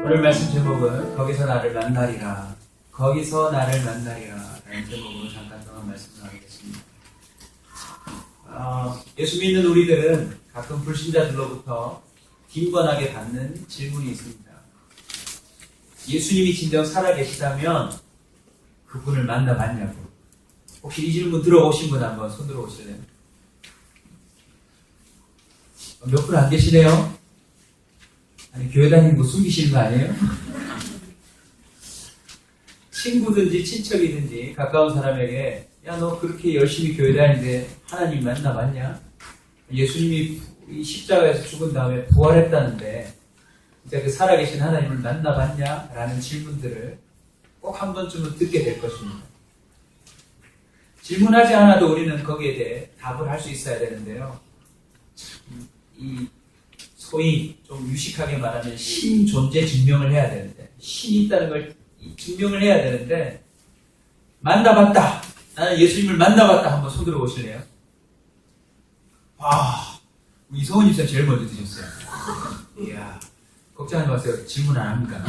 오늘 말씀 제목은 거기서 나를 만나리라, 거기서 나를 만나리라 라는 제목으로 잠깐 동안 말씀을 나누겠습니다. 예수 믿는 우리들은 가끔 불신자들로부터 빈번하게 받는 질문이 있습니다. 예수님이 진정 살아계시다면 그분을 만나봤냐고. 혹시 이 질문 들어보신 분 한번 손 들어보실래요? 몇 분 안 계시네요? 아니, 교회 다니는 거 숨기시는 거 아니에요? 친구든지 친척이든지 가까운 사람에게 야, 너 그렇게 열심히 교회 다니는데 하나님 만나봤냐? 예수님이 이 십자가에서 죽은 다음에 부활했다는데 진짜 그 살아계신 하나님을 만나봤냐? 라는 질문들을 꼭 한 번쯤은 듣게 될 것입니다. 질문하지 않아도 우리는 거기에 대해 답을 할 수 있어야 되는데요. 이 소위 좀 유식하게 말하면 신 존재 증명을 해야 되는데, 신이 있다는 걸 증명을 해야 되는데, 만나봤다, 나는 예수님을 만나봤다, 한번 손 들어보실래요? 이성훈 집사 제일 먼저 드셨어요. 이야, 걱정하지 마세요. 질문 안 합니다.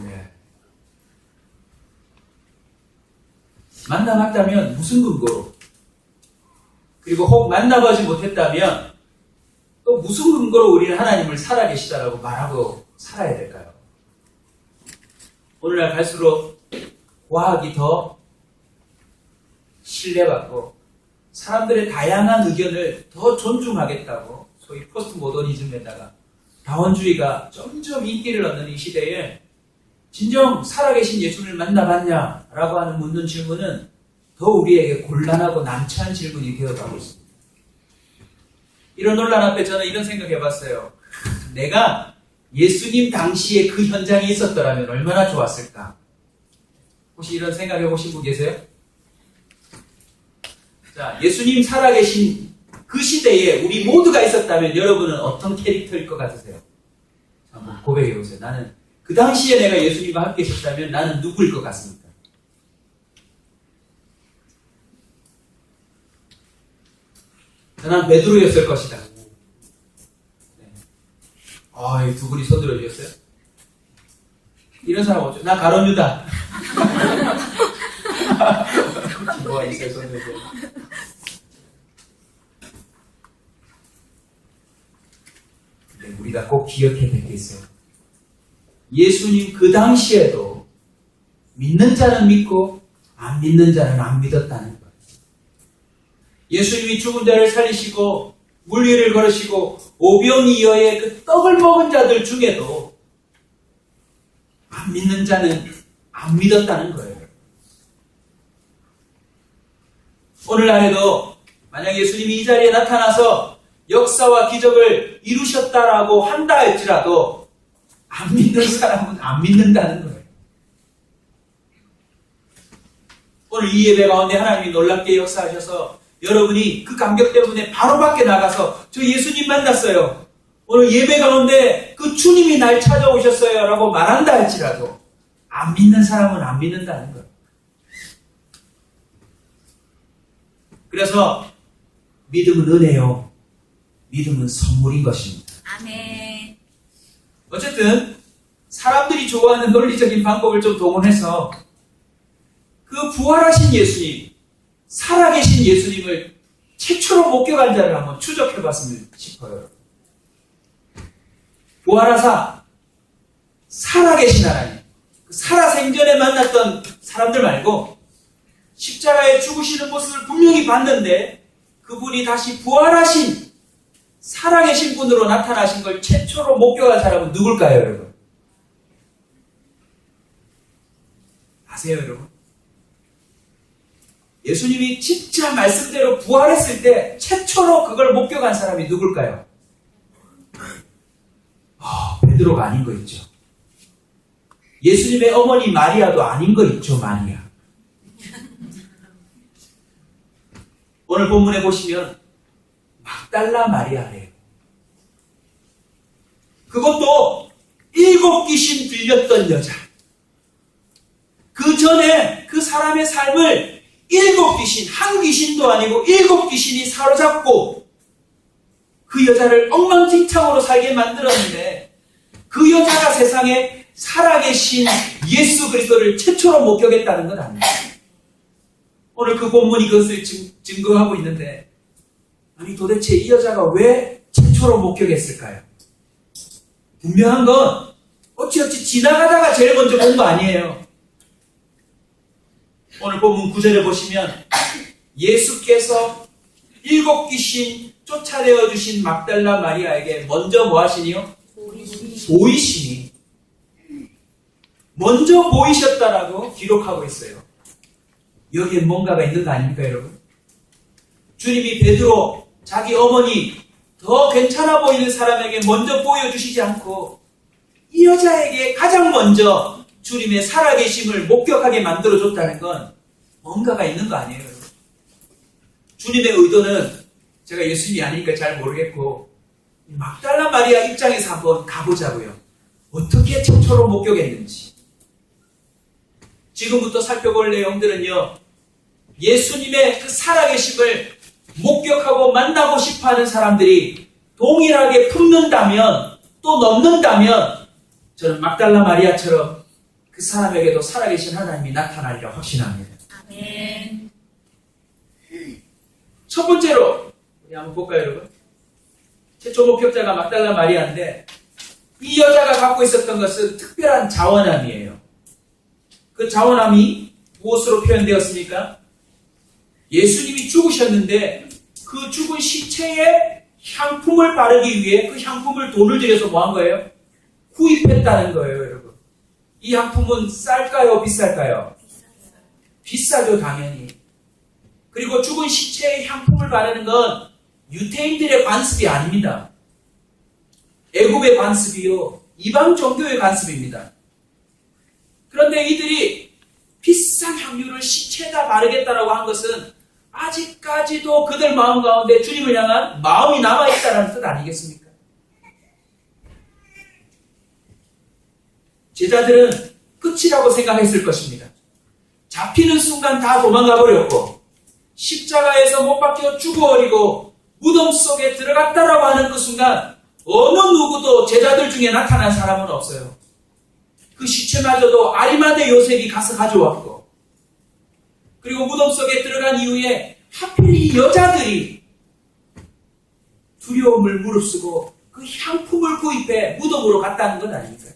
네. 만나봤다면 무슨 근거로? 그리고 혹 만나보지 못했다면 또 무슨 근거로 우리는 하나님을 살아계시다라고 말하고 살아야 될까요? 오늘날 갈수록 과학이 더 신뢰받고 사람들의 다양한 의견을 더 존중하겠다고 소위 포스트 모더니즘에다가 다원주의가 점점 인기를 얻는 이 시대에 진정 살아계신 예수를 만나봤냐라고 하는 묻는 질문은 더 우리에게 곤란하고 난처한 질문이 되어가고 있습니다. 이런 논란 앞에 저는 이런 생각 해봤어요. 내가 예수님 당시에 그 현장에 있었더라면 얼마나 좋았을까? 혹시 이런 생각 해보신 분 계세요? 자, 예수님 살아계신 그 시대에 우리 모두가 있었다면 여러분은 어떤 캐릭터일 것 같으세요? 한번 고백해보세요. 나는 그 당시에 내가 예수님과 함께 있었다면 나는 누구일 것 같습니까? 난 베드로였을 것이다. 네. 이 두 분이 손 들어주셨어요? 이런 사람 없죠? 나 가룟 유다. 뭐가 있어요, 손 들어주세요. 우리가 꼭 기억해야 될 게 있어요. 예수님 그 당시에도 믿는 자는 믿고 안 믿는 자는 안 믿었다는 거예요. 예수님이 죽은 자를 살리시고 물 위를 걸으시고 오병이어의 그 떡을 먹은 자들 중에도 안 믿는 자는 안 믿었다는 거예요. 오늘날에도 만약 예수님이 이 자리에 나타나서 역사와 기적을 이루셨다라고 한다 할지라도 안 믿는 사람은 안 믿는다는 거예요. 오늘 이 예배 가운데 하나님이 놀랍게 역사하셔서 여러분이 그 감격 때문에 바로 밖에 나가서 저 예수님 만났어요. 오늘 예배 가운데 그 주님이 날 찾아오셨어요 라고 말한다 할지라도 안 믿는 사람은 안 믿는다는 거예요. 그래서 믿음은 은혜요, 믿음은 선물인 것입니다. 아멘. 어쨌든 사람들이 좋아하는 논리적인 방법을 좀 동원해서 그 부활하신 예수님, 살아계신 예수님을 최초로 목격한 자를 한번 추적해봤으면 싶어요. 부활하사 살아계신 하나님, 살아생전에 만났던 사람들 말고 십자가에 죽으시는 모습을 분명히 봤는데 그분이 다시 부활하신 살아계신 분으로 나타나신 걸 최초로 목격한 사람은 누굴까요, 여러분? 아세요, 여러분? 예수님이 진짜 말씀대로 부활했을 때 최초로 그걸 목격한 사람이 누굴까요? 베드로가 아닌 거 있죠. 예수님의 어머니 마리아도 아닌 거 있죠, 마리아. 오늘 본문에 보시면 막달라 마리아래요. 그것도 7 귀신 들렸던 여자. 그 전에 그 사람의 삶을 7 귀신, 한 귀신도 아니고 7 귀신이 사로잡고 그 여자를 엉망진창으로 살게 만들었는데 그 여자가 세상에 살아계신 예수 그리스도를 최초로 목격했다는 건 아니에요. 오늘 그 본문이 그것을 증거하고 있는데, 아니 도대체 이 여자가 왜 최초로 목격했을까요? 분명한 건 어찌어찌 지나가다가 제일 먼저 본 거 아니에요. 오늘 본문 9절에 보시면 예수께서 7 귀신 쫓아내어 주신 막달라 마리아에게 먼저 뭐 하시니요? 보이시니. 먼저 보이셨다라고 기록하고 있어요. 여기에 뭔가가 있는 거 아닙니까, 여러분? 주님이 베드로, 자기 어머니, 더 괜찮아 보이는 사람에게 먼저 보여주시지 않고 이 여자에게 가장 먼저 주님의 살아계심을 목격하게 만들어줬다는 건 뭔가가 있는 거 아니에요, 여러분? 주님의 의도는 제가 예수님이 아니니까 잘 모르겠고 막달라 마리아 입장에서 한번 가보자고요. 어떻게 최초로 목격했는지. 지금부터 살펴볼 내용들은요, 예수님의 그 살아계심을 목격하고 만나고 싶어하는 사람들이 동일하게 품는다면, 또 넘는다면 저는 막달라 마리아처럼 그 사람에게도 살아계신 하나님이 나타나리라 확신합니다. 아멘. 첫 번째로 우리 한번 볼까요, 여러분? 최초 목격자가 막달라 마리아인데 이 여자가 갖고 있었던 것은 특별한 자원함이에요. 그 자원함이 무엇으로 표현되었습니까? 예수님이 죽으셨는데 그 죽은 시체에 향품을 바르기 위해 그 향품을 돈을 들여서 뭐 한 거예요? 구입했다는 거예요, 여러분. 이 향품은 쌀까요? 비쌀까요? 비싸죠, 당연히. 그리고 죽은 시체에 향품을 바르는 건 유대인들의 관습이 아닙니다. 애굽의 관습이요, 이방 종교의 관습입니다. 그런데 이들이 비싼 향유를 시체에다 바르겠다라고 한 것은 아직까지도 그들 마음 가운데 주님을 향한 마음이 남아있다는 뜻 아니겠습니까? 제자들은 끝이라고 생각했을 것입니다. 잡히는 순간 다 도망가 버렸고 십자가에서 못 박혀 죽어버리고 무덤 속에 들어갔다라고 하는 그 순간 어느 누구도 제자들 중에 나타난 사람은 없어요. 그 시체마저도 아리마대 요셉이 가서 가져왔고, 그리고 무덤 속에 들어간 이후에 하필 이 여자들이 두려움을 무릅쓰고 그 향품을 구입해 무덤으로 갔다는 건 아닙니까?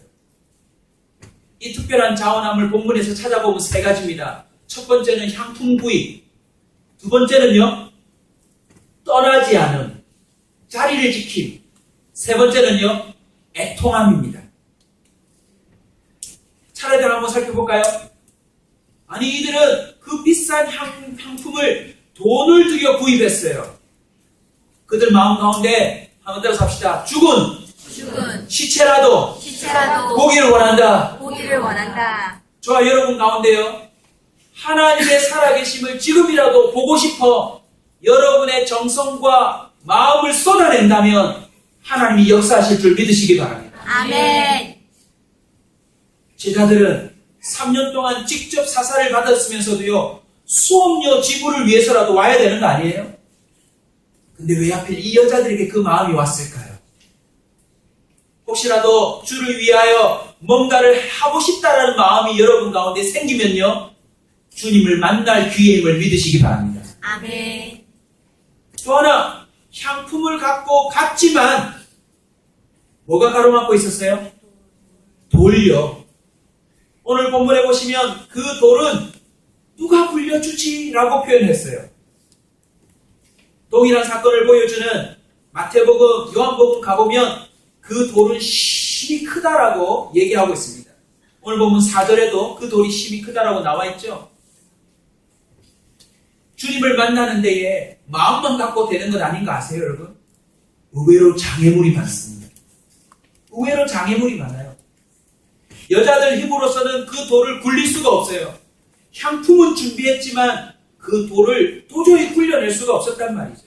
이 특별한 자원함을 본문에서 찾아보면 3가지입니다. 첫 번째는 향품 구입, 두 번째는요, 떠나지 않음, 자리를 지킴, 세 번째는요, 애통함입니다. 차례대로 한번 살펴볼까요? 아니, 이들은 그 비싼 향품을 돈을 들여 구입했어요. 그들 마음 가운데 한번 따라서 합시다. 죽은 시체라도 보기를 원한다. 저와 여러분 가운데요, 하나님의 살아계심을 지금이라도 보고 싶어 여러분의 정성과 마음을 쏟아낸다면 하나님이 역사하실 줄 믿으시기 바랍니다. 아멘. 제자들은 3년 동안 직접 사살을 받았으면서도요, 수업료 지불을 위해서라도 와야 되는 거 아니에요? 근데 왜 하필 이 여자들에게 그 마음이 왔을까요? 혹시라도 주를 위하여 뭔가를 하고 싶다라는 마음이 여러분 가운데 생기면요, 주님을 만날 기회임을 믿으시기 바랍니다. 아멘. 또 하나, 향품을 갖고 갔지만 뭐가 가로막고 있었어요? 돌요. 오늘 본문에 보시면 그 돌은 누가 굴려주지? 라고 표현했어요. 동일한 사건을 보여주는 마태복음, 요한복음 가보면 그 돌은 힘이 크다라고 얘기하고 있습니다. 오늘 보면 4절에도 그 돌이 힘이 크다라고 나와 있죠. 주님을 만나는 데에 마음만 갖고 되는 것 아닌 거 아세요, 여러분? 의외로 장애물이 많습니다. 의외로 장애물이 많아요. 여자들 힘으로서는 그 돌을 굴릴 수가 없어요. 향품은 준비했지만 그 돌을 도저히 굴려낼 수가 없었단 말이죠.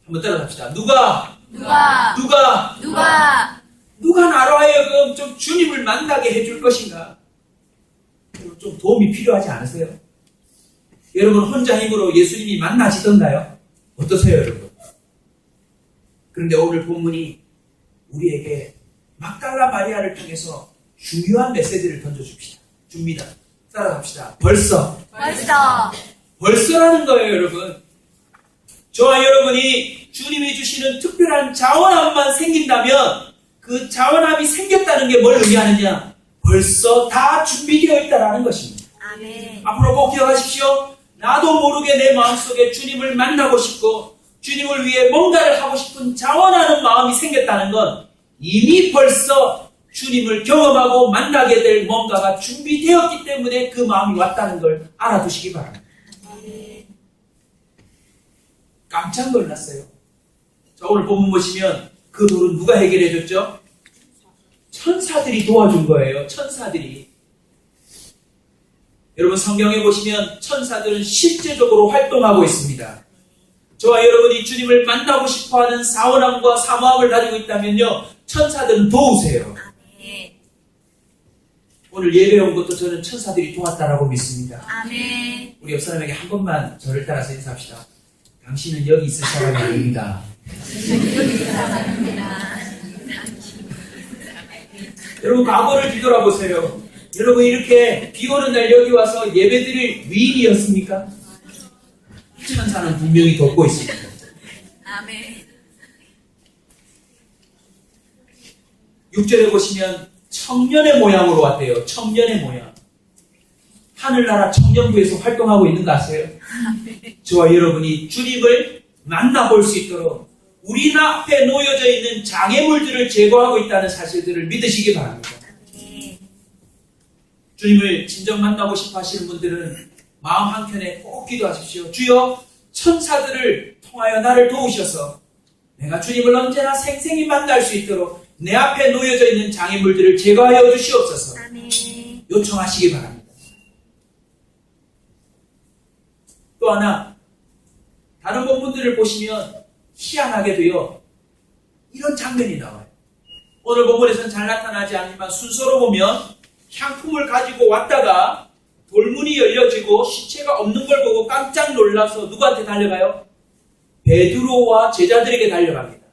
한번 따라갑시다. 누가 나로 하여금 좀 주님을 만나게 해줄 것인가? 좀 도움이 필요하지 않으세요? 여러분 혼자 힘으로 예수님이 만나지던가요? 어떠세요, 여러분? 그런데 오늘 본문이 우리에게 막달라 마리아를 통해서 중요한 메시지를 줍니다. 따라갑시다. 벌써라는 거예요, 여러분. 저와 여러분이 주님이 주시는 특별한 자원함만 생긴다면 그 자원함이 생겼다는 게 뭘 의미하느냐? 벌써 다 준비되어 있다는 것입니다. 아멘. 앞으로 꼭 기억하십시오. 나도 모르게 내 마음속에 주님을 만나고 싶고 주님을 위해 뭔가를 하고 싶은 자원하는 마음이 생겼다는 건 이미 벌써 주님을 경험하고 만나게 될 뭔가가 준비되었기 때문에 그 마음이 왔다는 걸 알아두시기 바랍니다. 깜짝 놀랐어요. 자, 오늘 본문 보시면 그 돌은 누가 해결해 줬죠? 천사들이 도와준 거예요. 천사들이. 여러분 성경에 보시면 천사들은 실제적으로 활동하고 있습니다. 저와 여러분이 주님을 만나고 싶어하는 사원함과 사모함을 가지고 있다면요. 천사들은 도우세요. 아멘. 오늘 예배 온 것도 저는 천사들이 도왔다라고 믿습니다. 아멘. 우리 옆 사람에게 한 번만 저를 따라서 인사합시다. 당신은 여기 있을 사람이 아닙니다. 여러분 과거를 뒤돌아보세요. 여러분 이렇게 비 오는 날 여기 와서 예배드릴 위인이었습니까? 천사는 분명히 돕고 있습니다. 아멘. 6절에 보시면 청년의 모양으로 왔대요. 청년의 모양. 하늘나라 청년부에서 활동하고 있는 거 아세요? 저와 여러분이 주님을 만나볼 수 있도록 우리 앞에 놓여져 있는 장애물들을 제거하고 있다는 사실들을 믿으시기 바랍니다. 주님을 진정 만나고 싶어 하시는 분들은 마음 한켠에 꼭 기도하십시오. 주여 천사들을 통하여 나를 도우셔서 내가 주님을 언제나 생생히 만날 수 있도록 내 앞에 놓여져 있는 장애물들을 제거하여 주시옵소서. 아멘. 요청하시기 바랍니다. 또 하나 다른 본문들을 보시면 희한하게도요 이런 장면이 나와요. 오늘 본문에서는 잘 나타나지 않지만 순서로 보면 향품을 가지고 왔다가 돌문이 열려지고 시체가 없는 걸 보고 깜짝 놀라서 누구한테 달려가요? 베드로와 제자들에게 달려갑니다.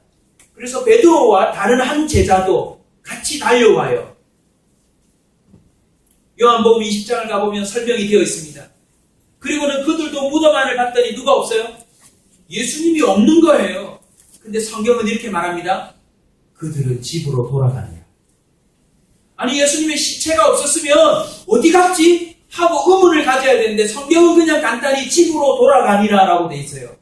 그래서 베드로와 다른 한 제자도 같이 달려와요. 요한복음 20장을 가보면 설명이 되어 있습니다. 그리고는 그들도 무덤 안을 봤더니 누가 없어요? 예수님이 없는 거예요. 근데 성경은 이렇게 말합니다. 그들은 집으로 돌아가느냐. 아니 예수님의 시체가 없었으면 어디 갔지? 하고 의문을 가져야 되는데 성경은 그냥 간단히 집으로 돌아가니라 라고 돼 있어요.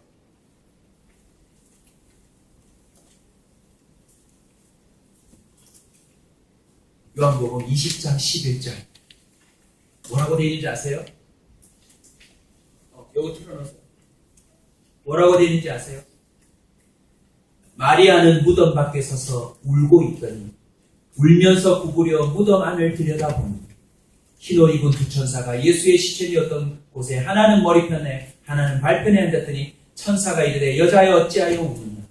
요한복음 20장 11절 뭐라고 돼 있는지 아세요? 요거 틀어놓으세요. 뭐라고 돼 있는지 아세요? 마리아는 무덤 밖에 서서 울고 있더니 울면서 구부려 무덤 안을 들여다보니 흰옷 입은 두 천사가 예수의 시체되었던 곳에 하나는 머리편에 하나는 발편에 앉았더니 천사가 이르되 여자여 어찌하여 우느냐.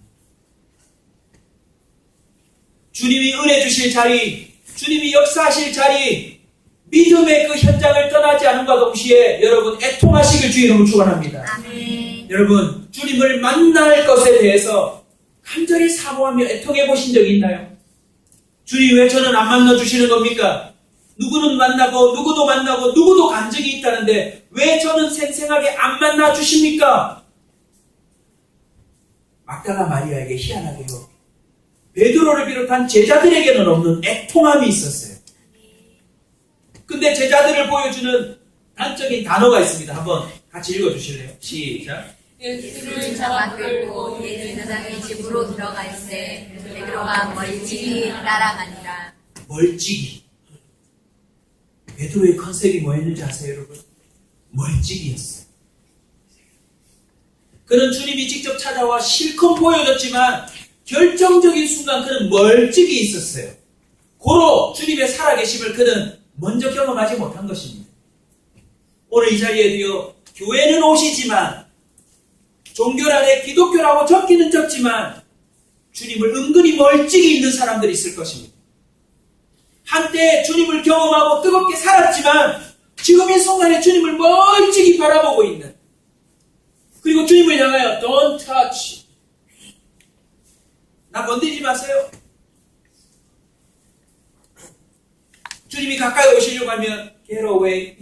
주님이 은혜 주실 자리, 주님이 역사하실 자리, 믿음의 그 현장을 떠나지 않음과 동시에 여러분 애통하시길 주의 이름으로 축원합니다. 아멘. 여러분 주님을 만날 것에 대해서 간절히 사모하며 애통해 보신 적이 있나요? 주님 왜 저는 안 만나 주시는 겁니까? 누구는 만나고 누구도 만나고 누구도 간 적이 있다는데 왜 저는 생생하게 안 만나 주십니까? 막달라 마리아에게 희한하게요 베드로를 비롯한 제자들에게는 없는 애통함이 있었어요. 근데 제자들을 보여주는 단적인 단어가 있습니다. 한번 같이 읽어주실래요? 시작. 예수를 잡아 끌고 예수님의 집으로 들어갈새 베드로가 멀찍이 따라가니라. 멀찍이. 베드로의 컨셉이 뭐였는지 아세요, 여러분? 멀찍이였어요. 그는 주님이 직접 찾아와 실컷 보여줬지만 결정적인 순간 그는 멀찍이 있었어요. 고로 주님의 살아계심을 그는 먼저 경험하지 못한 것입니다. 오늘 이 자리에도요, 교회는 오시지만 종교란에 기독교라고 적기는 적지만 주님을 은근히 멀찍이 있는 사람들이 있을 것입니다. 한때 주님을 경험하고 뜨겁게 살았지만 지금 이 순간에 주님을 멀찍이 바라보고 있는, 그리고 주님을 향하여 Don't touch, 나 건드리지 마세요. 주님이 가까이 오시려고 하면 get away.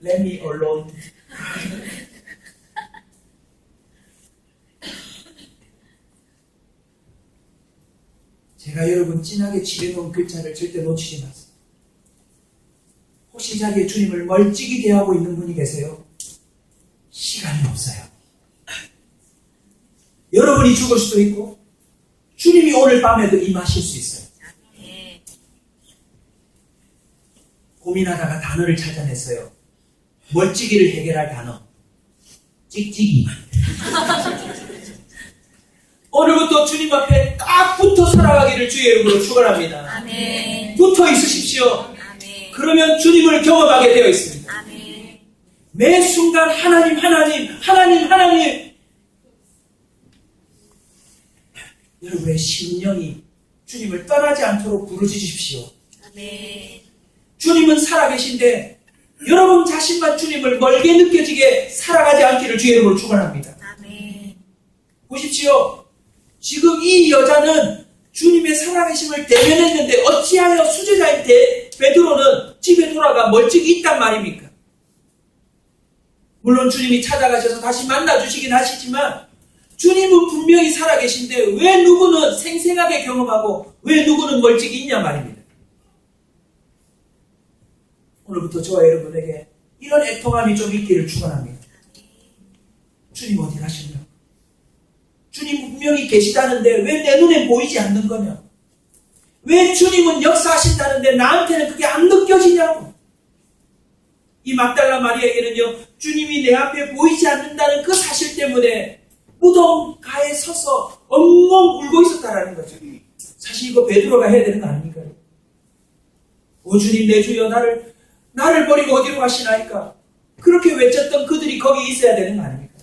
Let me alone. 제가 여러분 진하게 칠해놓은 글자를 절대 놓치지 마세요. 혹시 자기의 주님을 멀찍이 대하고 있는 분이 계세요? 시간이 없어요. 여러분이 죽을 수도 있고 주님이 오늘 밤에도 임하실 수 있어요. 아멘. 고민하다가 단어를 찾아냈어요. 멀찍이를 해결할 단어. 찍찍이. 오늘부터 주님 앞에 딱 붙어 살아가기를 주의 이름으로 축원합니다. 아멘. 붙어 있으십시오. 아멘. 그러면 주님을 경험하게 되어 있습니다. 아멘. 매 순간 하나님, 하나님, 하나님, 하나님. 여러분의 심령이 주님을 떠나지 않도록 부르짖으십시오. 아멘. 주님은 살아계신데 여러분 자신만 주님을 멀게 느껴지게 살아가지 않기를 주의 이름으로 축원합니다. 아멘. 보십시오. 지금 이 여자는 주님의 살아계심을 대면했는데 어찌하여 수제자인 베드로는 집에 돌아가 멀찍이 있단 말입니까? 물론 주님이 찾아가셔서 다시 만나주시긴 하시지만 주님은 분명히 살아계신데 왜 누구는 생생하게 경험하고 왜 누구는 멀찍이 있냐 말입니다. 오늘부터 저와 여러분에게 이런 애통함이 좀 있기를 축원합니다. 주님 어디 가시냐? 주님 분명히 계시다는데 왜 내 눈에 보이지 않는 거냐? 왜 주님은 역사하신다는데 나한테는 그게 안 느껴지냐고? 이 막달라 마리아에게는요, 주님이 내 앞에 보이지 않는다는 그 사실 때문에 무덤가에 서서 엉엉 울고 있었다라는 거죠. 사실 이거 베드로가 해야 되는 거 아닙니까? 오 주님 내 주여 나를 버리고 어디로 가시나이까? 그렇게 외쳤던 그들이 거기 있어야 되는 거 아닙니까?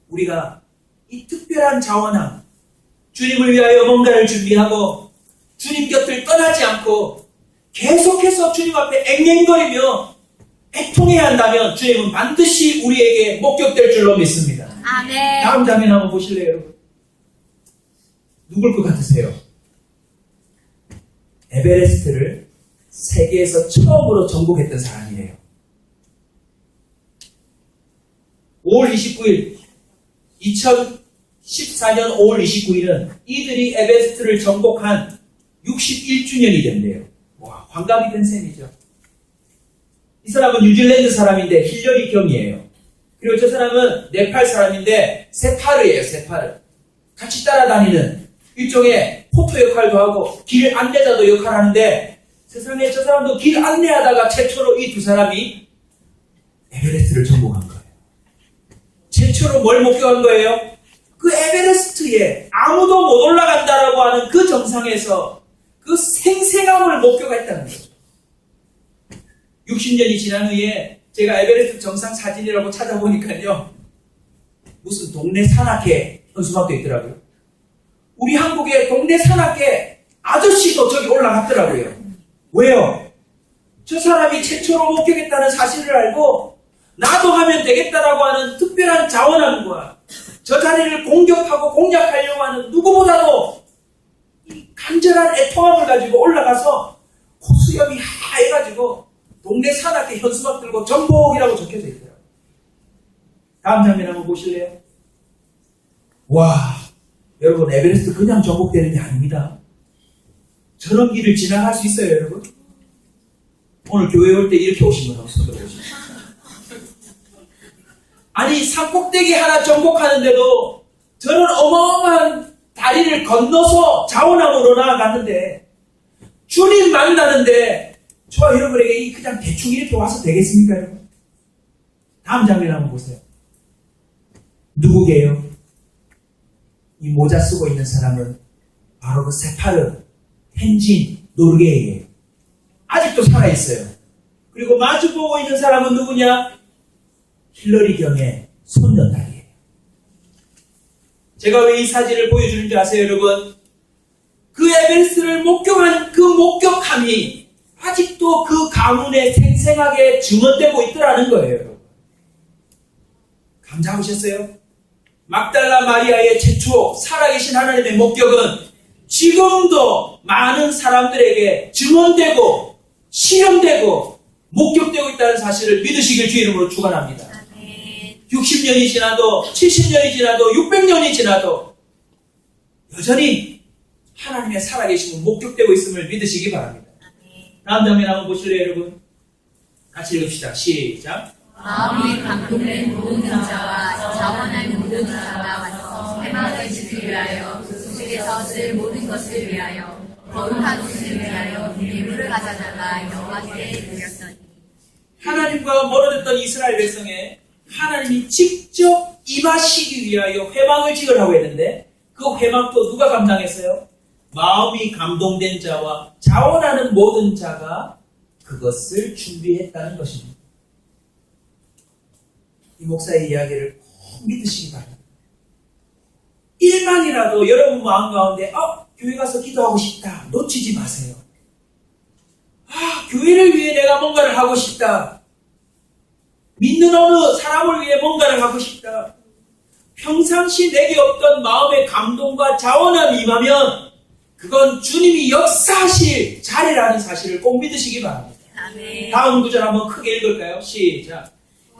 우리가 이 특별한 자원함, 주님을 위하여 뭔가를 준비하고 주님 곁을 떠나지 않고 계속해서 주님 앞에 앵앵거리며 애통해야 한다면 주님은 반드시 우리에게 목격될 줄로 믿습니다. 아멘. 다음 장면 한번 보실래요, 여러분? 누굴 것 같으세요? 에베레스트를 세계에서 처음으로 정복했던 사람이에요. 5월 29일 2014년 5월 29일은 이들이 에베레스트를 정복한 61주년이 된대요. 와, 환갑이 된 셈이죠. 이 사람은 뉴질랜드 사람인데 힐러리 경이에요. 그리고 저 사람은 네팔 사람인데 세파르예요, 세파르. 같이 따라다니는 일종의 포토 역할도 하고 길 안내자도 역할하는데 세상에 저 사람도 길 안내하다가 최초로 이 두 사람이 에베레스트를 정복한 거예요. 최초로 뭘 목격한 거예요? 그 에베레스트에 아무도 못 올라간다라고 하는 그 정상에서 그 생생함을 목격했다는 거죠. 60년이 지난 후에 제가 에베레스트 정상 사진이라고 찾아보니까요. 무슨 동네 산악회 현수막도 있더라고요. 우리 한국의 동네 산악회 아저씨도 저기 올라갔더라고요. 왜요? 저 사람이 최초로 목격했다는 사실을 알고 나도 하면 되겠다라고 하는 특별한 자원함과 저 자리를 공격하고 공략하려고 하는 누구보다도 이 간절한 애통함을 가지고 올라가서 코수염이 하얘가지고 동네 산악회 현수막 들고 정복이라고 적혀져 있더라고요. 다음 장면 한번 보실래요? 와, 여러분 에베레스트 그냥 정복되는 게 아닙니다. 저런 길을 지나갈 수 있어요, 여러분? 오늘 교회 올 때 이렇게 오신 분하고 손 들어보시죠. 아니 산꼭대기 하나 정복하는데도 저런 어마어마한 다리를 건너서 자원함으로 나아갔는데 주님 만나는데 저와 여러분에게 그냥 대충 이렇게 와서 되겠습니까, 여러분? 다음 장면 한번 보세요. 누구게요? 이 모자 쓰고 있는 사람은 바로 그 세파르 텐진 노르게이에요. 아직도 살아있어요. 그리고 마주보고 있는 사람은 누구냐? 힐러리 경의 손녀딸이에요. 제가 왜 이 사진을 보여주는 줄 아세요, 여러분? 그 에베레스트를 목격한 그 목격함이 아직도 그 가문에 생생하게 증언되고 있더라는 거예요, 여러분. 감사하셨어요? 막달라 마리아의 최초 살아계신 하나님의 목격은 지금도 많은 사람들에게 증언되고 실현되고 목격되고 있다는 사실을 믿으시길 주의 이름으로 축원합니다. 아멘. 60년이 지나도 70년이 지나도 600년이 지나도 여전히 하나님의 살아계심은 목격되고 있음을 믿으시기 바랍니다. 아멘. 다음 장면 한번 보실래요, 여러분? 같이 읽읍시다. 시작. 마음이 감동된 모든 자와 자원하는 모든 자가 와서 해방을 지키기 위하여 그 속에서 쓸 모든 것을 위하여 거룩한 옷을 위하여 예물을 가져다가 여호와께 드렸더니 하나님과 멀어졌던 이스라엘 백성에 하나님이 직접 임하시기 위하여 회막을 지으라고 했는데 그 회막도 누가 감당했어요? 마음이 감동된 자와 자원하는 모든 자가 그것을 준비했다는 것입니다. 이 목사의 이야기를 꼭 믿으시기 바랍니다. 1만이라도 여러분 마음 가운데 교회 가서 기도하고 싶다. 놓치지 마세요. 교회를 위해 내가 뭔가를 하고 싶다. 믿는 어느 사람을 위해 뭔가를 하고 싶다. 평상시 내게 없던 마음의 감동과 자원함이 임하면 그건 주님이 역사하실 자리라는 사실을 꼭 믿으시기 바랍니다. 아멘. 다음 구절 한번 크게 읽을까요? 시작.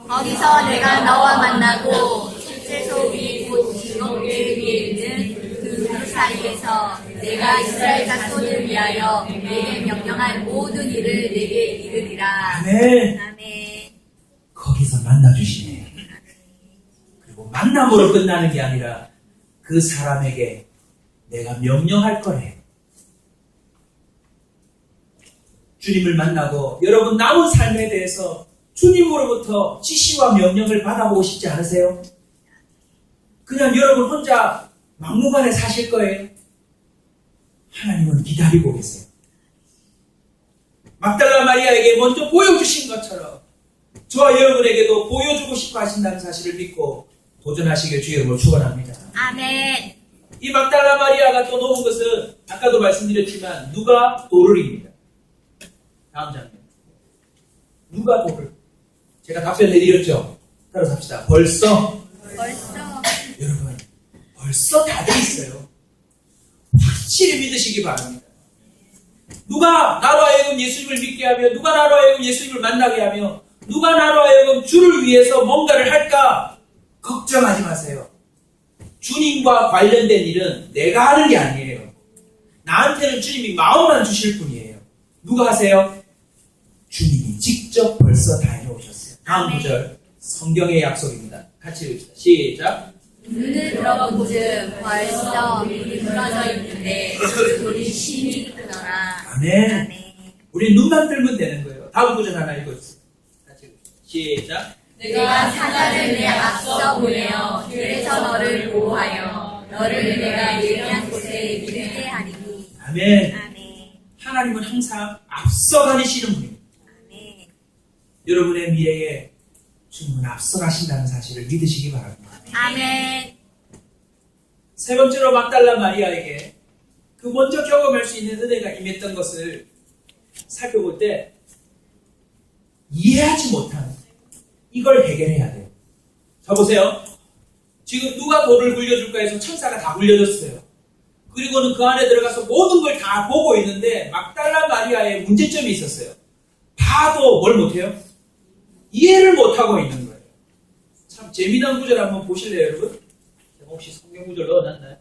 거기서 내가 너와 만나고 축제소 위 곧 즐겁게 위에 있는 그 사이에서 내가 이스라엘 자손을 위하여 내게 명령한 모든 일을 내게 이르리라. 아멘. 아멘. 거기서 만나주시네. 그리고 만남으로 끝나는 게 아니라 그 사람에게 내가 명령할 거래. 주님을 만나고 여러분 남은 삶에 대해서 주님으로부터 지시와 명령을 받아보고 싶지 않으세요? 그냥 여러분 혼자 막무가내 사실 거예요. 하나님은 기다리고 계세요. 막달라 마리아에게 먼저 보여주신 것처럼 저와 여러분에게도 보여주고 싶어 하신다는 사실을 믿고 도전하시길 주의 이름으로 축원합니다. 아멘. 이 막달라 마리아가 또 놓은 것은 아까도 말씀드렸지만 누가 도를입니다. 다음 장면. 누가 도를? 제가 답변해드렸죠. 따라서 합시다. 벌써 여러분 벌써 다 돼 있어요. 확실히 믿으시기 바랍니다. 누가 나로 하여금 예수님을 믿게 하며 누가 나로 하여금 예수님을 만나게 하며 누가 나로 하여금 주를 위해서 뭔가를 할까 걱정하지 마세요. 주님과 관련된 일은 내가 하는 게 아니에요. 나한테는 주님이 마음만 주실 뿐이에요. 누가 하세요? 주님이 직접 벌써 다 해놓으셨어요. 다음 구절 성경의 약속입니다. 같이 읽읍시다. 시작. 눈을 들어본즉 벌써 물이 무너져 있는데 그 돌이 심히 크더라. 아멘. 아멘. 우리 눈만 들면 되는 거예요. 다음 구절 하나 읽어주세요. 같이 읽읍시다. 시작. 내가 사자를 내 앞서 보내어 길에서 너를 보호하여 너를 내가 예리한 곳에 이르게 하리니. 아멘. 아멘. 하나님은 항상 앞서 가시는 분입니다. 아멘. 여러분의 미래에 주님은 앞서 가신다는 사실을 믿으시기 바랍니다. 아멘. 세 번째로 막달라 마리아에게 그 먼저 경험할 수 있는 은혜가 임했던 것을 살펴볼 때 이해하지 못하는 이걸 해결해야 돼요. 자 보세요. 지금 누가 돌을 굴려줄까 해서 천사가 다 굴려줬어요. 그리고는 그 안에 들어가서 모든 걸 다 보고 있는데 막달라 마리아의 문제점이 있었어요. 봐도 뭘 못해요? 이해를 못하고 있는 거예요. 참 재미난 구절 한번 보실래요, 여러분? 혹시 성경 구절 넣어놨나요?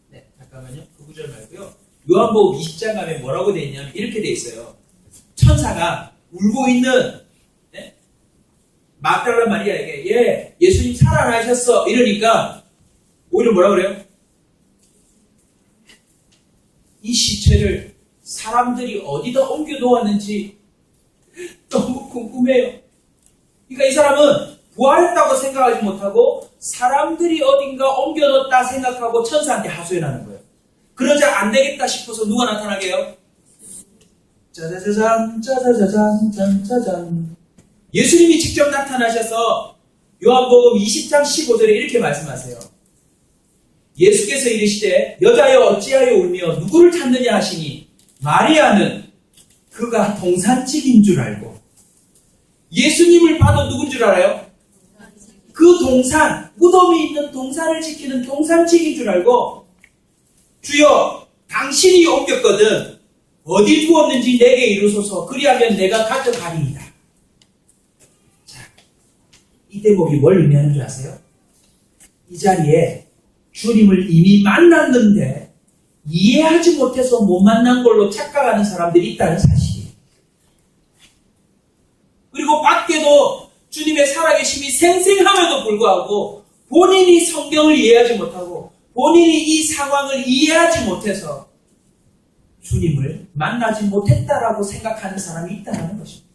네, 잠깐만요. 그 구절 말고요. 요한복음 20장 가면 뭐라고 돼 있냐면 이렇게 돼 있어요. 천사가 울고 있는 막달라 마리아에게 예수님 살아나셨어 이러니까 오히려 뭐라 그래요? 이 시체를 사람들이 어디다 옮겨 놓았는지 너무 궁금해요. 그러니까 이 사람은 부활했다고 생각하지 못하고 사람들이 어딘가 옮겨뒀다 생각하고 천사한테 하소연하는 거예요. 그러자 안 되겠다 싶어서 누가 나타나게 해요? 짜자자잔 짜자자잔 짠짜잔. 예수님이 직접 나타나셔서 요한복음 20장 15절에 이렇게 말씀하세요. 예수께서 이르시되 여자여 어찌하여 울며 누구를 찾느냐 하시니 마리아는 그가 동산직인 줄 알고. 예수님을 봐도 누군 줄 알아요? 그 동산, 무덤이 있는 동산을 지키는 동산직인 줄 알고 주여 당신이 옮겼거든 어디 두었는지 내게 이루소서 그리하면 내가 가져가리이다. 자, 이 대목이 뭘 의미하는 줄 아세요? 이 자리에 주님을 이미 만났는데 이해하지 못해서 못 만난 걸로 착각하는 사람들이 있다는 사실이에요. 그리고 밖에도 주님의 살아계심이 생생함에도 불구하고 본인이 성경을 이해하지 못하고 본인이 이 상황을 이해하지 못해서 주님을 만나지 못했다라고 생각하는 사람이 있다는 것입니다.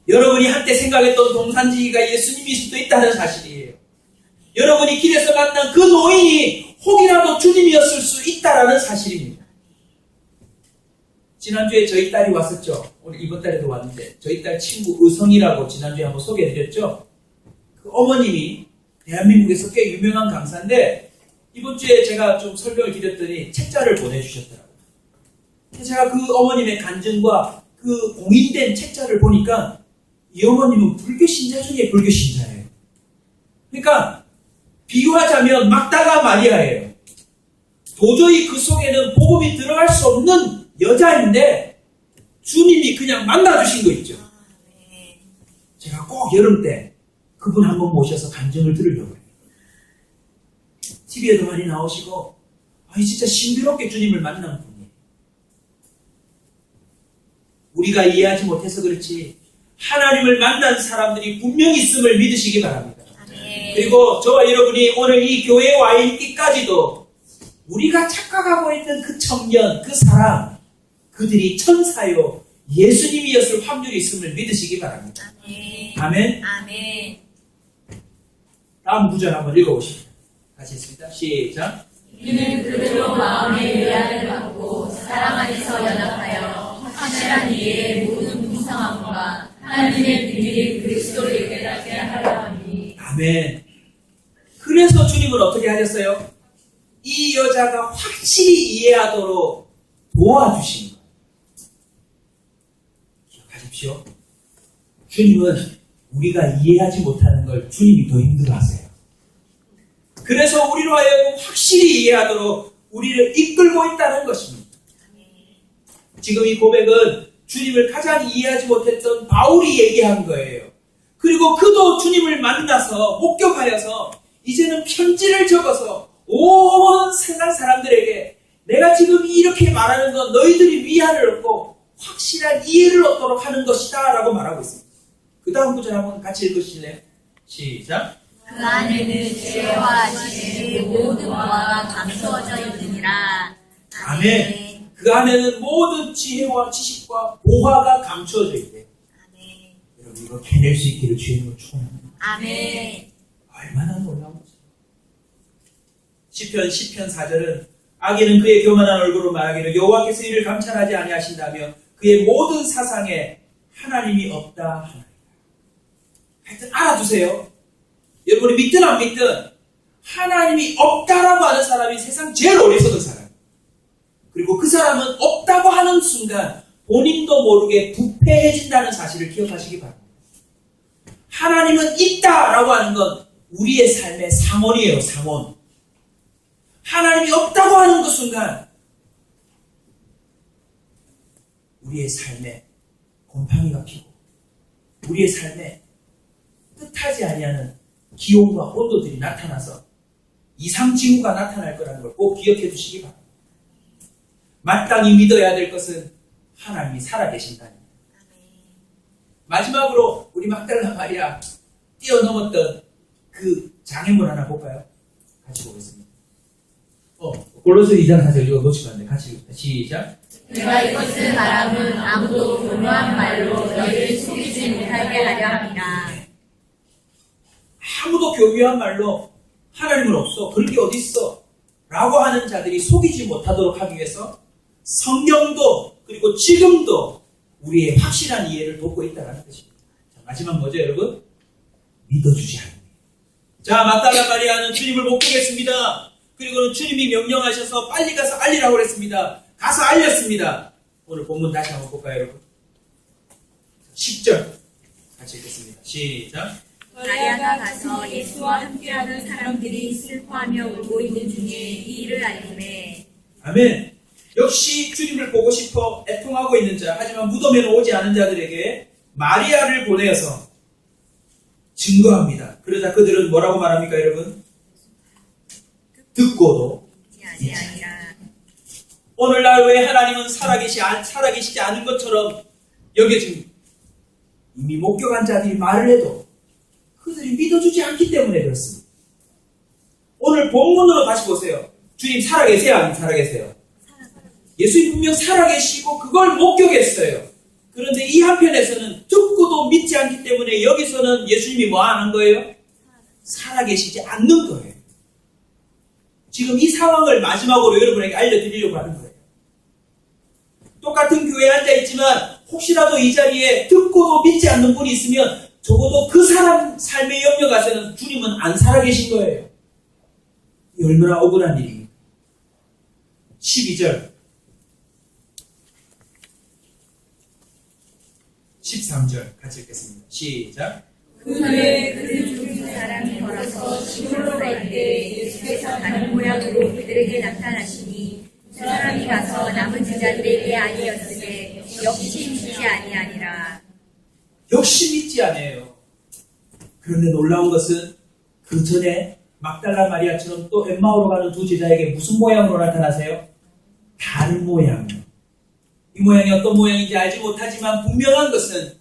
여러분이 한때 생각했던 동산지기가 예수님일 수도 있다는 사실이에요. 여러분이 길에서 만난 그 노인이 혹이라도 주님이었을 수 있다는 사실입니다. 지난주에 저희 딸이 왔었죠. 오늘 이번 달에도 왔는데 저희 딸 친구 의성이라고 지난주에 한번 소개해드렸죠. 그 어머님이 대한민국에서 꽤 유명한 강사인데 이번 주에 제가 좀 설명을 드렸더니 책자를 보내주셨더라고요. 제가 그 어머님의 간증과 그 공인된 책자를 보니까 이 어머님은 불교 신자 중에 불교 신자예요. 그러니까 비유하자면 막다가 마리아예요. 도저히 그 속에는 복음이 들어갈 수 없는 여자인데 주님이 그냥 만나주신 거 있죠. 제가 꼭 여름 때 그분 한번 모셔서 간증을 들으려고 해요. TV에도 많이 나오시고 진짜 신비롭게 주님을 만난 분이에요. 우리가 이해하지 못해서 그렇지 하나님을 만난 사람들이 분명히 있음을 믿으시기 바랍니다. 그리고 저와 여러분이 오늘 이 교회에 와 있기까지도 우리가 착각하고 있는 그 청년, 그 사람, 그들이 천사요 예수님이었을 확률이 있음을 믿으시기 바랍니다. 아멘. 아멘. 다음 구절 한번 읽어보십시오. 같이 있습니다. 시작. 이는 그들로 마음의 위안을 받고 사랑 안에서 연합하여 확실한 이의 모든 풍성함과 하나님의 비밀인 그리스도를 깨닫게 하려 하니. 아멘. 그래서 주님은 어떻게 하셨어요? 이 여자가 확실히 이해하도록 도와주신 거예요. 기억하십시오. 주님은 우리가 이해하지 못하는 걸 주님이 더 힘들어하세요. 그래서 우리로 하여금 확실히 이해하도록 우리를 이끌고 있다는 것입니다. 지금 이 고백은 주님을 가장 이해하지 못했던 바울이 얘기한 거예요. 그리고 그도 주님을 만나서 목격하여서 이제는 편지를 적어서 온 세상 사람들에게 내가 지금 이렇게 말하는 건 너희들이 위안을 얻고 확실한 이해를 얻도록 하는 것이다 라고 말하고 있습니다. 그 다음 구절 한번 같이 읽으실래요? 시작. 그 안에는 지혜와 지식의 모든 보화가 감추어져 있느니라. 아멘. 그 안에는 모든 지혜와 지식과 보화가 감추어져 있대요. 아멘. 여러분 이거 캐낼 수 있기를 주님을 축원합니다. 아멘. 얼마나 놀라운 거죠. 시편 4절은 악인은 그의 교만한 얼굴로 말하기를 여호와께서 이를 감찰하지 아니하신다며 그의 모든 사상에 하나님이 없다 하나이다. 하여튼 알아두세요. 여러분이 믿든 안 믿든 하나님이 없다라고 하는 사람이 세상 제일 어리석은 사람. 그리고 그 사람은 없다고 하는 순간 본인도 모르게 부패해진다는 사실을 기억하시기 바랍니다. 하나님은 있다라고 하는 건 우리의 삶의 상원이에요. 상원. 하나님이 없다고 하는 그 순간 우리의 삶에 곰팡이가 피고 우리의 삶에 뜻하지 아니하는 기온과 온도들이 나타나서 이상징후가 나타날 거라는 걸 꼭 기억해 두시기 바랍니다. 마땅히 믿어야 될 것은 하나님이 살아계신다는 거예요. 마지막으로 우리 막달라 마리아 뛰어넘었던 그 장애물 하나 볼까요? 같이 보겠습니다. 골로새 2장 4절 이거 놓치면 안 돼. 같이 읽읍니다. 시작. 내가 이것을 말함은 아무도 교묘한 말로 너희를 속이지 못하게 하려 합니다. 아무도 교묘한 말로 하나님은 없어. 그런 게 어디 있어? 라고 하는 자들이 속이지 못하도록 하기 위해서 성경도 그리고 지금도 우리의 확실한 이해를 돕고 있다는 것입니다. 자, 마지막 뭐죠 여러분? 믿어주지 않는. 자, 막달라 마리아는 주님을 못 보겠습니다. 그리고는 주님이 명령하셔서 빨리 가서 알리라고 그랬습니다. 가서 알렸습니다. 오늘 본문 다시 한번 볼까요 여러분? 10절 같이 읽겠습니다. 시작. 마리아가 가서 예수와 함께하는 사람들이 슬퍼하며 울고 있는 중에 이 일을 알림해. 아멘. 역시 주님을 보고 싶어 애통하고 있는 자, 하지만 무덤에는 오지 않은 자들에게 마리아를 보내어서 증거합니다. 그러자 그들은 뭐라고 말합니까, 여러분? 듣고도 믿지 아니라. 오늘날 왜 하나님은 살아계시지 않은 것처럼 여겨집니까? 이미 목격한 자들이 말을 해도 그들이 믿어주지 않기 때문에 그렇습니다. 오늘 본문으로 다시 보세요. 주님 살아계세요? 아니면 살아계세요? 예수님 분명 살아계시고 그걸 목격했어요. 그런데 이 한편에서는 듣고도 믿지 않기 때문에 여기서는 예수님이 뭐 하는 거예요? 살아계시지 않는 거예요. 지금 이 상황을 마지막으로 여러분에게 알려드리려고 하는 거예요. 똑같은 교회에 앉아있지만 혹시라도 이 자리에 듣고도 믿지 않는 분이 있으면 적어도 그 사람 삶의 영역 가서는 주님은 안 살아계신 거예요. 이 얼마나 억울한 일입니까? 12절 13절 같이 읽겠습니다. 시작. 그날에 그들 중 사람이 걸어서 시골로 갈 때 예수께서 다른 모양으로 그들에게 나타나시니 그 사람이 가서 남은 제자들에게 아니었으되 역시 믿지 아니하니라. 역시 믿지 않아요. 그런데 놀라운 것은 그 전에 막달라 마리아처럼 또 엠마오로 가는 두 제자에게 무슨 모양으로 나타나세요? 다른 모양이요. 이 모양이 어떤 모양인지 알지 못하지만 분명한 것은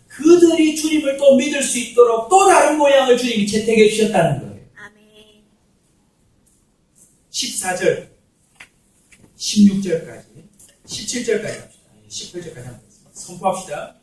그들이 주님을 또 믿을 수 있도록 또 다른 모양을 주님이 채택해 주셨다는 거예요. 아멘. 14절, 16절까지, 17절까지 합시다. 18절까지 한번 선포합시다.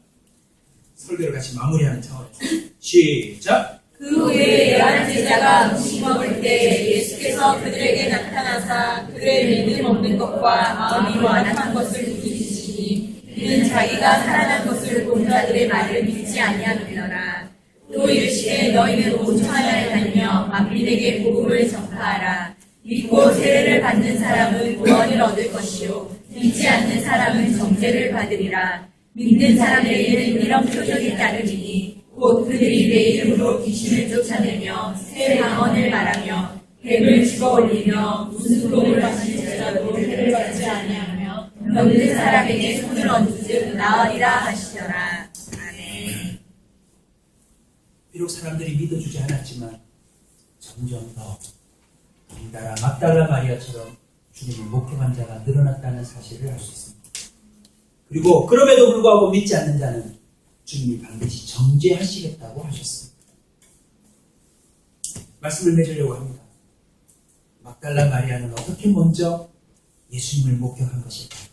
설교를 같이 마무리하는 차원에서. 시작! 그 후에 11제자가 음식 먹을 때 예수께서 그들에게 나타나사 그들의 믿음 없는 것과 마음이 완악한 것을 부딪히시니 이는 자기가 살아난 것을 본 자들의 말을 믿지 아니하느니라. 또 이르시되 너희는 온 천하에 다니며 만민에게 복음을 전파하라. 믿고 세례를 받는 사람은 구원을 얻을 것이요 믿지 않는 사람은 정죄를 받으리라. 믿는 사람에게는 이런 표적이 따르리니 곧 그들이 내 이름으로 귀신을 쫓아내며 새 방언을 말하며 뱀을 집어올리며 무슨 복을 받을지라도 해를 받지 아니하며 병든 사람에게 손을 얹은즉 나으리라 하시더라. 아멘. 비록 사람들이 믿어주지 않았지만 점점 더 덩달아 막달라 마리아처럼 주님을 목격한 자가 늘어났다는 사실을 알 수 있습니다. 그리고 그럼에도 불구하고 믿지 않는 자는 주님이 반드시 정죄하시겠다고 하셨습니다. 말씀을 맺으려고 합니다. 막달라 마리아는 어떻게 먼저 예수님을 목격한 것일까요?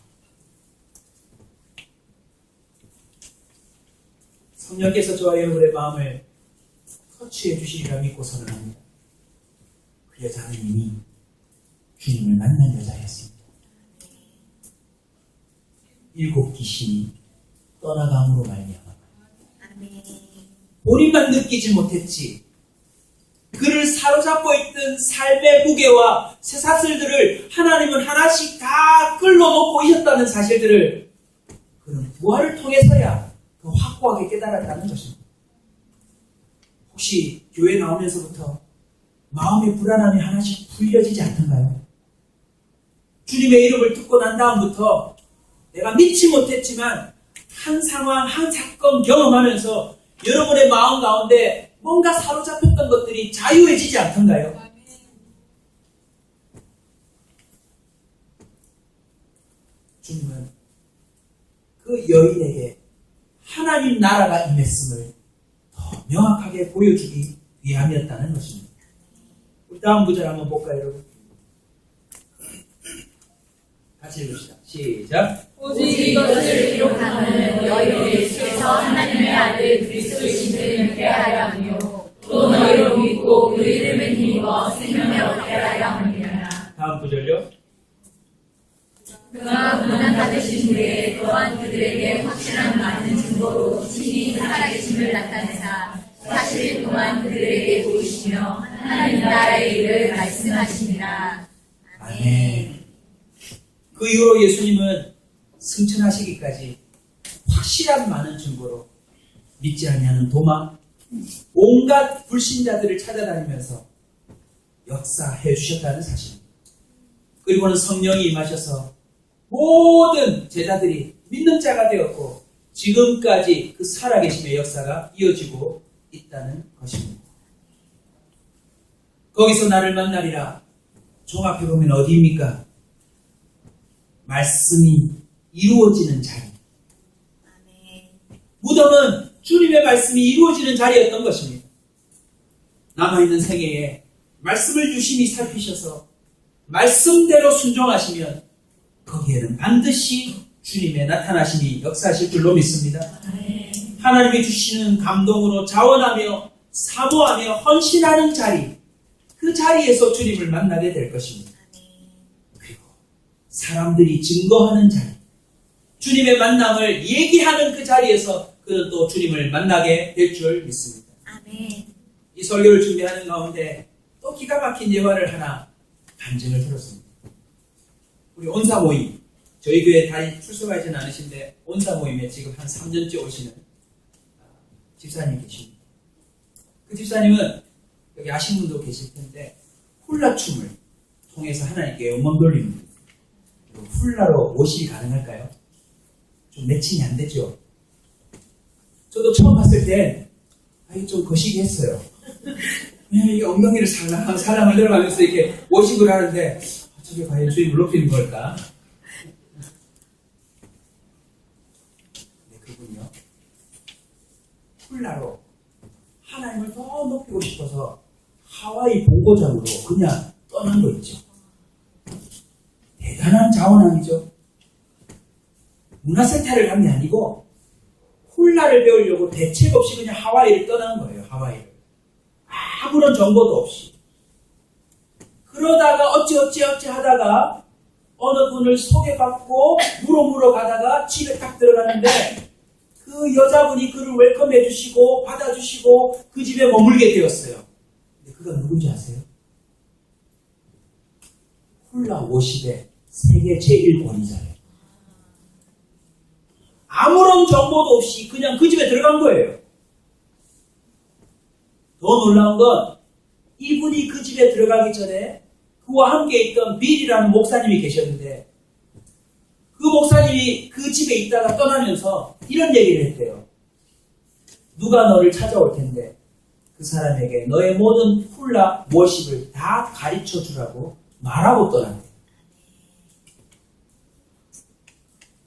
성령께서 저와 여러분의 마음을 터치해 주시리라 믿고 선언합니다. 그 여자는 이미 주님을 만난 여자였습니다. 7 귀신이 떠나감으로 말미암아 아멘. 본인만 느끼지 못했지 그를 사로잡고 있던 삶의 무게와 쇠사슬들을 하나님은 하나씩 다 끌어놓고 있었다는 사실들을 그는 부활을 통해서야 그 확고하게 깨달았다는 것입니다. 혹시 교회 나오면서부터 마음의 불안함이 하나씩 풀려지지 않던가요? 주님의 이름을 듣고 난 다음부터 내가 믿지 못했지만 한 상황, 한 사건 경험하면서 여러분의 마음 가운데 뭔가 사로잡혔던 것들이 자유해지지 않던가요? 주님은 그 여인에게 하나님 나라가 임했음을 더 명확하게 보여주기 위함이었다는 것입니다. 우리 다음 구절 한번 볼까요, 여러분? 같이 읽읍시다. 시작. 오직 이것을 기록하는 너희로 예수께서 하나님의 아들 그리스도이심을 믿게 하려 하며 또 너희로 믿고 그 이름을 힘입어 생명을 얻게 하려 함이라. 다음 구절요. 그가 고난 받으신 후에 또한 그들에게 확실한 많은 증거로 친히 살아계심을 나타내사 40일 동안 그들에게 보이시며 하나님 나라의 일을 말씀하시니라. 아멘. 그 이후로 예수님은 승천하시기까지 확실한 많은 증거로 믿지 아니하는 도마, 온갖 불신자들을 찾아다니면서 역사해 주셨다는 사실입니다. 그리고는 성령이 임하셔서 모든 제자들이 믿는 자가 되었고 지금까지 그 살아계심의 역사가 이어지고 있다는 것입니다. 거기서 나를 만나리라. 종합해보면 어디입니까? 말씀이 이루어지는 자리. 아멘. 무덤은 주님의 말씀이 이루어지는 자리였던 것입니다. 남아있는 생애에 말씀을 유심히 살피셔서 말씀대로 순종하시면 거기에는 반드시 주님의 나타나심이 역사하실 줄로 믿습니다. 하나님이 주시는 감동으로 자원하며 사모하며 헌신하는 자리, 그 자리에서 주님을 만나게 될 것입니다. 그리고 사람들이 증거하는 자리, 주님의 만남을 얘기하는 그 자리에서 그는 또 주님을 만나게 될 줄 믿습니다. 아멘. 이 설교를 준비하는 가운데 또 기가 막힌 예화를 하나 간증을 들었습니다. 우리 온사 모임, 저희 교회 다시 출석하지는 않으신데 온사 모임에 지금 한 3년째 오시는 집사님 계십니다. 그 집사님은 여기 아신 분도 계실 텐데 훌라춤을 통해서 하나님께 영광 돌리는 거예요. 훌라로 모십이 가능할까요? 좀 매칭이 안 되죠. 저도 처음 봤을 때 좀 거시기 했어요. 이게 엉덩이를 살랑살랑을 내려가면서 이렇게 모십을 하는데 저게 과연 주님을 높이는 걸까? 근데 그분이요, 훌라로 하나님을 더 높이고 싶어서 하와이 본고장으로 그냥 떠난 거 있죠. 대단한 자원함이죠. 문화센터를 간 게 아니고 훌라를 배우려고 대책 없이 그냥 하와이를 떠난 거예요. 하와이를. 아무런 정보도 없이. 그러다가 어찌 하다가 어느 분을 소개받고 물어 가다가 집에 딱 들어가는데 그 여자분이 그를 웰컴해 주시고 받아주시고 그 집에 머물게 되었어요. 근데 그가 누군지 아세요? 훌라 50의 세계 제1권위자예요. 아무런 정보도 없이 그냥 그 집에 들어간 거예요. 더 놀라운 건 이분이 그 집에 들어가기 전에 그와 함께 있던 빌이라는 목사님이 계셨는데 그 목사님이 그 집에 있다가 떠나면서 이런 얘기를 했대요. 누가 너를 찾아올 텐데 그 사람에게 너의 모든 훌라 워십을 다 가르쳐 주라고 말하고 떠난대.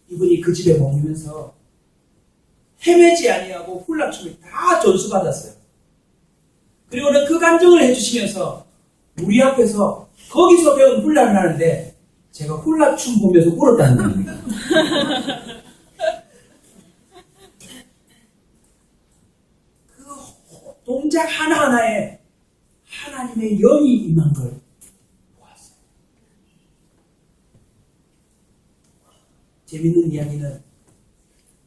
이분이 그 집에 머물면서 헤매지 아니하고 훌라춤을 다 전수받았어요. 그리고는 그 간증을 해주시면서 우리 앞에서 거기서 배운 훌라를 하는데 제가 훌라춤 보면서 울었다는 겁니다. 그 동작 하나하나에 하나님의 영이 임한 걸 보았어요. 재밌는 이야기는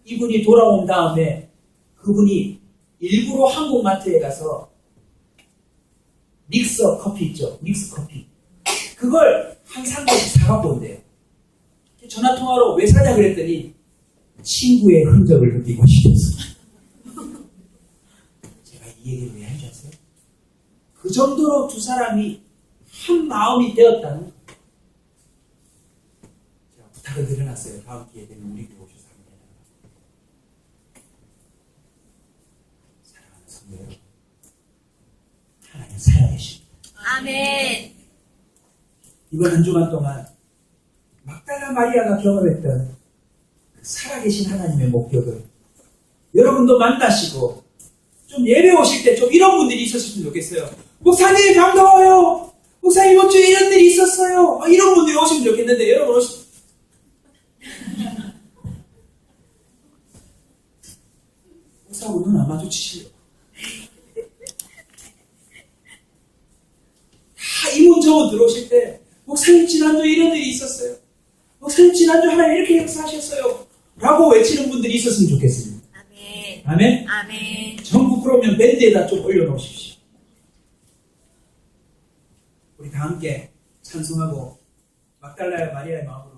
이분이 돌아온 다음에 그분이 일부러 한국 마트에 가서 믹서 커피 있죠? 믹스 커피. 그걸 한 상자씩 사갖고 온대요. 전화통화로 왜 사냐 그랬더니 친구의 흔적을 느끼고 싶었어요. 제가 이 얘기를 왜 한지 아세요? 그 정도로 두 사람이 한 마음이 되었다는 거예요. 제가 부탁을 드려놨어요. 다음 기회 되면 우리 교회 오셔서 합니다. 사랑하는 성도 여러분, 하나님 살아계십니다. 아멘. 이번 한 주간 동안 막달라 마리아가 경험했던 그 살아계신 하나님의 목격을 여러분도 만나시고 좀 예배 오실 때 좀 이런 분들이 있었으면 좋겠어요. 목사님 반가워요. 목사님 이번 주에 이런 일이 있었어요. 이런 분들이 오시면 좋겠는데 여러분 목사하고 눈 안 마주치시죠? 다 이문 저문 들어오실 때 목사님 지난주에 이런 일이 있었어요. 목사님 지난주 하나님 이렇게 역사하셨어요. 라고 외치는 분들이 있었으면 좋겠습니다. 아멘. 아멘? 아멘. 전부 그러면 밴드에다 좀 올려놓으십시오. 우리 다 함께 찬송하고 막달라의 마리아의 마음으로